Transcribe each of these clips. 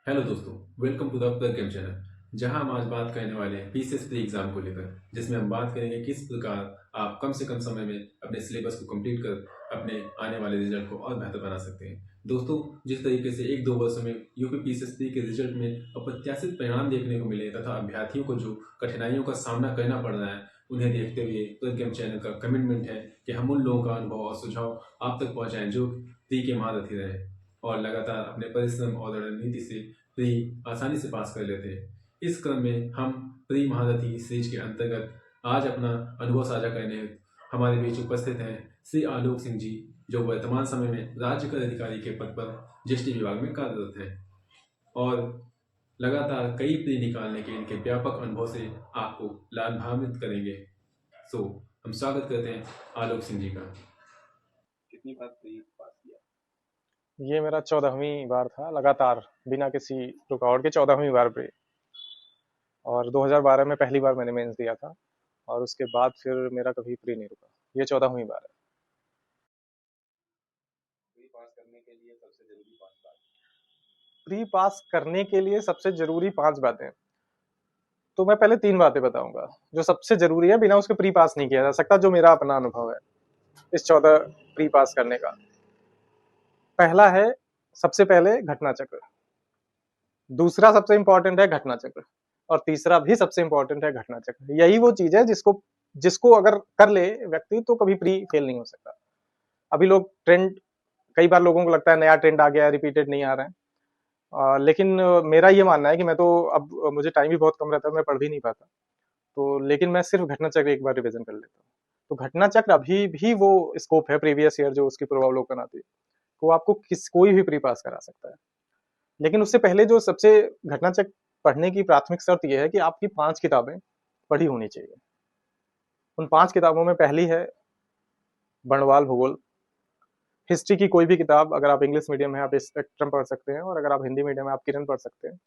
Hello दोस्तों, welcome to the plug game channel. जहां हम आज बात करने वाले हैं पीसीएस प्री एग्जाम को लेकर, जिसमें हम बात करेंगे किस प्रकार आप कम से कम समय में अपने सिलेबस को कंप्लीट कर अपने आने वाले रिजल्ट को और बेहतर बना सकते हैं। दोस्तों, जिस तरीके से एक दो वर्षों में यूपी पीसीएस प्री के रिजल्ट में अप्रत्याशित परिणाम देखने को मिले तथा अभ्यर्थियों को जो कठिनाइयों का सामना करना पड़ रहा है, उन्हें देखते हुए प्लग गेम चैनल का कमिटमेंट है कि हम उन लोगों का अनुभव और सुझाव आप तक पहुंचाएं जो प्री के महारथी रहे और लगातार अपने परिश्रम और रणनीति से प्री आसानी से पास कर लेते हैं। इस क्रम में हम प्री महारथी सीरीज के अंतर्गत आज अपना अनुभव साझा करने हमारे बीच उपस्थित हैं श्री आलोक सिंह जी, जो वर्तमान समय में राज्य कर अधिकारी के पद पर जीएसटी विभाग में कार्यरत हैं और लगातार कई प्री निकालने के इनके व्यापक अनुभव से आपको लाभान्वित करेंगे। सो हम स्वागत करते हैं आलोक सिंह जी का। कितनी बार प्री पास किया? ये मेरा 14वीं बार था लगातार बिना किसी रुकावट के 14वीं बार पे। और 2012 में पहली बार मैंने मेंस दिया था और उसके बाद फिर मेरा कभी प्री नहीं रुका। ये 14वीं बार है। प्री पास करने के लिए सबसे जरूरी 5 बात। प्री पास करने के लिए सबसे जरूरी 5 बातें, तो मैं पहले 3 बातें बताऊंगा जो सबसे जरूरी है, बिना उसके प्री पास नहीं किया जा सकता, जो मेरा अपना अनुभव है इस 14 प्री पास करने का। पहला है, सबसे पहले घटना चक्र। दूसरा सबसे इंपॉर्टेंट है घटना चक्र। और तीसरा भी सबसे इंपॉर्टेंट है घटना चक्र। यही वो चीज है जिसको जिसको अगर कर ले व्यक्ति तो कभी प्री फेल नहीं हो सकता। अभी लोग ट्रेंड, कई बार लोगों को लगता है नया ट्रेंड आ गया है, रिपीटेड नहीं आ रहा है। लेकिन मेरा ये मानना है कि मैं तो अब मुझे टाइम भी बहुत कम रहता है, मैं पढ़ भी नहीं पाता, तो लेकिन मैं सिर्फ घटना चक्र एक बार रिवीजन कर लेता हूँ। तो घटना चक्र अभी भी वो स्कोप है प्रीवियस ईयर जो उसकी पूर्वावलोकन आती है, वो आपको कोई भी प्री पास करा सकता है। लेकिन उससे पहले जो सबसे घटना चक्र पढ़ने की प्राथमिक शर्त यह है कि आपकी 5 किताबें पढ़ी होनी चाहिए। उन 5 किताबों में पहली है बर्णवाल भूगोल। हिस्ट्री की कोई भी किताब, अगर आप इंग्लिश मीडियम है आप स्पेक्ट्रम पढ़ सकते हैं, और अगर आप हिंदी मीडियम है आप किरण पढ़ सकते हैं।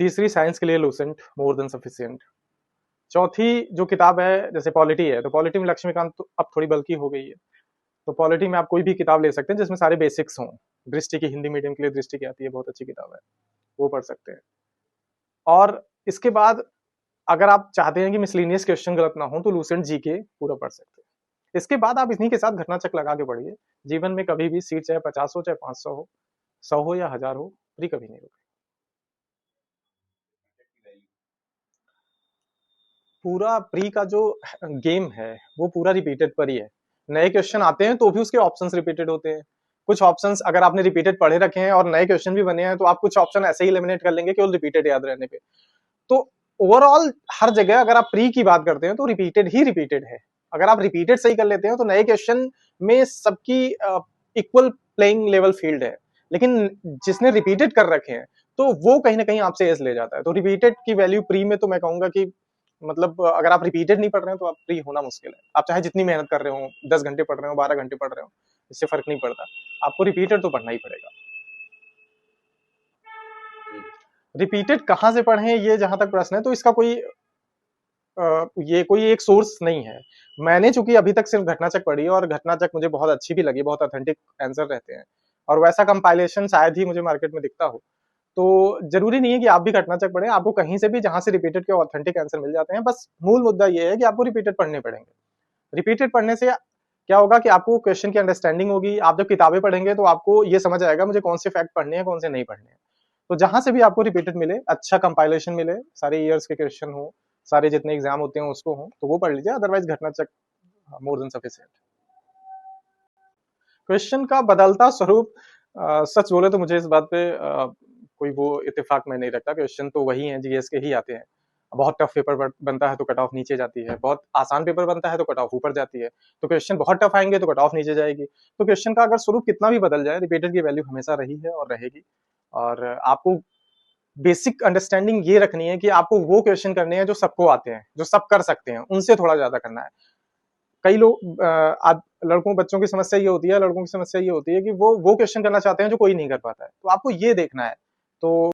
तीसरी साइंस के लिए लूसेंट, मोर देन सफिशिएंट। चौथी जो किताब है, जैसे पॉलिटी है, तो पॉलिटी में लक्ष्मीकांत तो अब थोड़ी बल्कि हो गई है, तो पॉलिटी में आप कोई भी किताब ले सकते हैं जिसमें सारे बेसिक्स हों। दृष्टि की हिंदी मीडियम के लिए दृष्टि की आती है, बहुत अच्छी किताब है, वो पढ़ सकते हैं। और इसके बाद अगर आप चाहते हैं कि मिसलिनियस क्वेश्चन गलत ना हो तो लूसेंट जीके पूरा पढ़ सकते हैं। इसके बाद आप इन्हीं के साथ घटना चक्र लगा के पढ़िए। जीवन में कभी भी सीट चाहे 50 हो चाहे 500 हो, 100 हो या 1000 हो, प्री कभी नहीं रुके। पूरा प्री का जो गेम है वो पूरा रिपीटेड पर ही है। नए क्वेश्चन आते हैं तो भी उसके ऑप्शंस रिपीटेड होते हैं। कुछ ऑप्शंस अगर आपने रिपीटेड पढ़े रखे हैं और नए क्वेश्चन भी बने हैं तो आप कुछ ऑप्शन ऐसे ही एलिमिनेट कर लेंगे केवल रिपीटेड याद रहने पे। तो ओवरऑल हर जगह अगर आप प्री की बात करते हैं तो रिपीटेड ही रिपीटेड है। अगर आप रिपीटेड सही कर लेते हैं तो नए क्वेश्चन में सबकी इक्वल प्लेइंग लेवल फील्ड है। लेकिन जिसने रिपीटेड कर रखे हैं तो वो कहीं ना कहीं आपसे एज ले जाता है। तो रिपीटेड की वैल्यू प्री में तो मैं कहूंगा कि मतलब अगर आप रिपीटेड नहीं पढ़ रहे हैं तो आप प्री होना मुश्किल है। आप चाहे जितनी मेहनत कर रहे हो, 10 घंटे पढ़ रहे हो, 12 घंटे पढ़ रहे हो, इससे फर्क नहीं पड़ता, आपको रिपीटेड तो पढ़ना ही पड़ेगा। रिपीटेड कहाँ से पढ़ें ये जहां तक प्रश्न है, तो इसका कोई ये कोई एक सोर्स नहीं है। मैंने चूंकि अभी तक सिर्फ घटना चक्र पढ़ी है और घटना चक्र मुझे बहुत अच्छी भी लगी, बहुत ऑथेंटिक आंसर रहते हैं, और वैसा कंपाइलेशन शायद ही मुझे मार्केट में दिखता हो। तो जरूरी नहीं है कि आप भी घटना चक्र पढ़ें, आपको कहीं से भी जहां से रिपीटेड के ऑथेंटिक आंसर मिल जाते हैं। बस मूल मुद्दा ये है कि आपको रिपीटेड पढ़ने पड़ेंगे। रिपीटेड पढ़ने से क्या होगा कि आपको क्वेश्चन की अंडरस्टैंडिंग होगी। आप जब किताबें पढ़ेंगे तो आपको ये समझ आएगा मुझे कौन से फैक्ट पढ़ने हैं कौन से नहीं पढ़ने हैं। तो जहां से भी आपको रिपीटेड मिले, अच्छा कंपाइलेशन मिले, सारे ईयर्स के क्वेश्चन हो, सारे जितने एग्जाम होते हैं उसको हो, तो वो पढ़ लीजिए। अदरवाइज घटना चक्र मोर देन सफिशिएंट। क्वेश्चन का बदलता स्वरूप, सच बोले तो मुझे इस बात पे कोई वो इत्तेफाक मैं नहीं रखता। क्वेश्चन तो वही हैं, जीएस के ही आते हैं। बहुत टफ पेपर बनता है तो कट ऑफ नीचे जाती है, बहुत आसान पेपर बनता है तो कट ऑफ ऊपर जाती है। तो क्वेश्चन बहुत टफ आएंगे तो कट ऑफ नीचे जाएगी। तो क्वेश्चन का अगर स्वरूप कितना भी बदल जाए, रिपीटेड की वैल्यू हमेशा रही है और रहेगी। और आपको बेसिक अंडरस्टैंडिंग ये रखनी है कि आपको वो क्वेश्चन करने हैं जो सबको आते हैं, जो सब कर सकते हैं, उनसे थोड़ा ज्यादा करना है। कई लोग लड़कों बच्चों की समस्या ये होती है, लड़कों की समस्या ये होती है कि वो क्वेश्चन करना चाहते हैं जो कोई नहीं कर पाता है, तो आपको ये देखना है। तो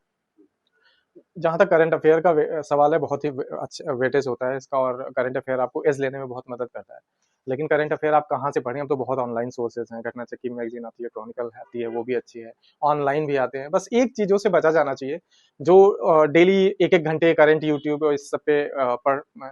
जहाँ तक करंट अफेयर का सवाल है, बहुत ही अच्छा वेटेज होता है इसका, और करंट अफेयर आपको एज लेने में बहुत मदद करता है। लेकिन करंट अफेयर आप कहाँ से पढ़ें? अब तो बहुत ऑनलाइन सोर्सेज हैं, घटना चक्की मैगजीन आती है, क्रॉनिकल आती है, वो भी अच्छी है, ऑनलाइन भी आते हैं। बस एक चीज़ों से बचा जाना चाहिए, जो डेली एक एक घंटे करंट यूट्यूब और इस सब पे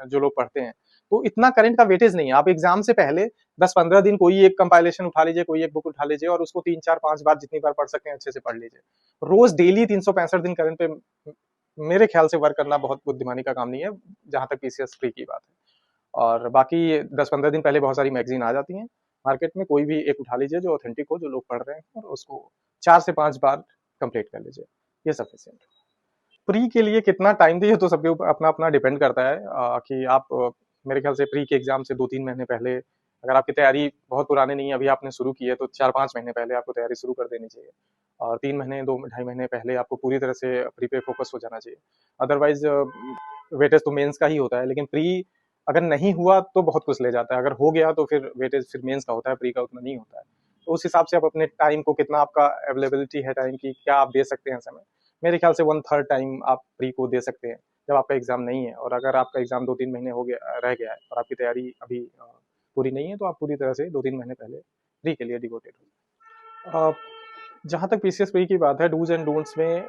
जो लोग पढ़ते हैं, तो इतना करंट का वेटेज नहीं है। आप एग्जाम से पहले 10-15 दिन कोई एक कंपाइलेशन उठा लीजिए, कोई एक बुक उठा लीजिए, और उसको 3-4-5 बार जितनी बार पढ़ सकते हैं अच्छे से पढ़ लीजिए। रोज डेली 365 दिन करंट पे मेरे ख्याल से वर्क करना बहुत बुद्धिमानी का काम नहीं है, जहां तक पीसीएस फ्री की बात है। और बाकी 10-15 दिन पहले बहुत सारी मैगजीन आ जाती हैं मार्केट में, कोई भी एक उठा लीजिए जो ऑथेंटिक हो, जो लोग पढ़ रहे हैं, और उसको 4 से 5 बार कंप्लीट कर लीजिए, ये सफिशियंट। प्री के लिए कितना टाइम दिए तो सबके ऊपर अपना अपना डिपेंड करता है, कि आप मेरे ख्याल से प्री के एग्जाम से 2-3 महीने पहले, अगर आपकी तैयारी बहुत पुरानी नहीं है, अभी आपने शुरू की है, तो 4-5 महीने पहले आपको तैयारी शुरू कर देनी चाहिए। और 3 महीने 2 ढाई महीने पहले आपको पूरी तरह से प्री पे फोकस हो जाना चाहिए। अदरवाइज वेटेज तो मेंस का ही होता है, लेकिन प्री अगर नहीं हुआ तो बहुत कुछ ले जाता है, अगर हो गया तो फिर वेटेज फिर मेंस का होता है, प्री का उतना नहीं होता है। तो उस हिसाब से आप अपने टाइम को, कितना आपका अवेलेबिलिटी है टाइम की, क्या आप दे सकते हैं समय, मेरे ख्याल से 1/3 टाइम आप प्री को दे सकते हैं जब आपका एग्जाम नहीं है। और अगर आपका एग्जाम 2-3 महीने हो गया रह गया है और आपकी तैयारी अभी पूरी नहीं है, तो आप पूरी तरह से 2-3 महीने पहले प्री के लिए डिवोटेड हो। जहाँ तक पीसीएस प्री की बात है, डूज एंड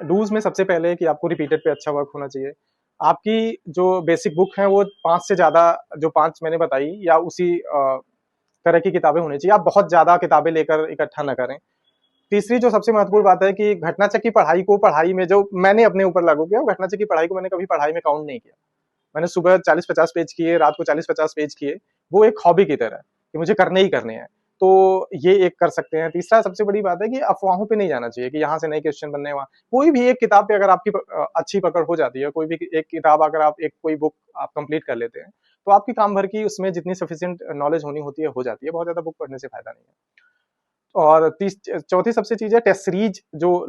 डूज में सबसे पहले कि आपको रिपीटेड पे अच्छा वर्क होना चाहिए। आपकी जो बेसिक बुक है वो 5 से ज्यादा, जो 5 मैंने बताई, या उसी तरह की किताबें होनी चाहिए। आप बहुत ज्यादा किताबें लेकर इकट्ठा न करें। तीसरी जो सबसे महत्वपूर्ण बात है कि घटना चक्की पढ़ाई को, पढ़ाई में जो मैंने अपने ऊपर लागू किया, घटना चक्की पढ़ाई को मैंने कभी पढ़ाई में काउंट नहीं किया। मैंने सुबह 40-50 पेज किए, रात को 40-50 पेज किए, वो एक हॉबी की तरह कि मुझे करने ही करने हैं। तो ये एक कर सकते हैं। तीसरा सबसे बड़ी बात है कि अफवाहों पे नहीं जाना चाहिए कि यहाँ से नए क्वेश्चन बनने हैं, वहाँ कोई भी एक किताब पे अगर आपकी अच्छी पकड़ हो जाती है, कोई भी एक किताब अगर आप एक कोई बुक आप कंप्लीट कर लेते हैं, तो आपकी काम भर की उसमें जितनी सफिशिएंट नॉलेज होनी होती है हो जाती है। बहुत ज्यादा बुक पढ़ने से फायदा नहीं है। और चौथी सबसे चीज है टेस्ट सीरीज, जो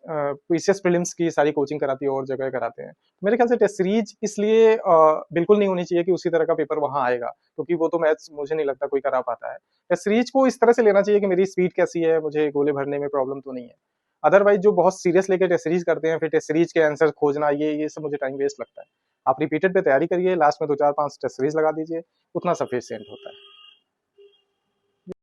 पीसीएस प्रीलिम्स की सारी कोचिंग कराती है और जगह कराते हैं। मेरे ख्याल से टेस्ट सीरीज इसलिए बिल्कुल नहीं होनी चाहिए कि उसी तरह का पेपर वहां आएगा, क्योंकि वो तो मैथ्स मुझे नहीं लगता कोई करा पाता है। टेस्ट सीरीज को इस तरह से लेना चाहिए कि मेरी स्पीड कैसी है, मुझे गोले भरने में प्रॉब्लम तो नहीं है। अदरवाइज जो बहुत सीरियस लेके टेस्ट सीरीज करते हैं, फिर टेस्ट सीरीज के आंसर खोजना, ये सब मुझे टाइम वेस्ट लगता है। आप रिपीटेड पे तैयारी करिए, लास्ट में 2-4-5 टेस्ट सीरीज लगा दीजिए, उतना सफिशियंट होता है।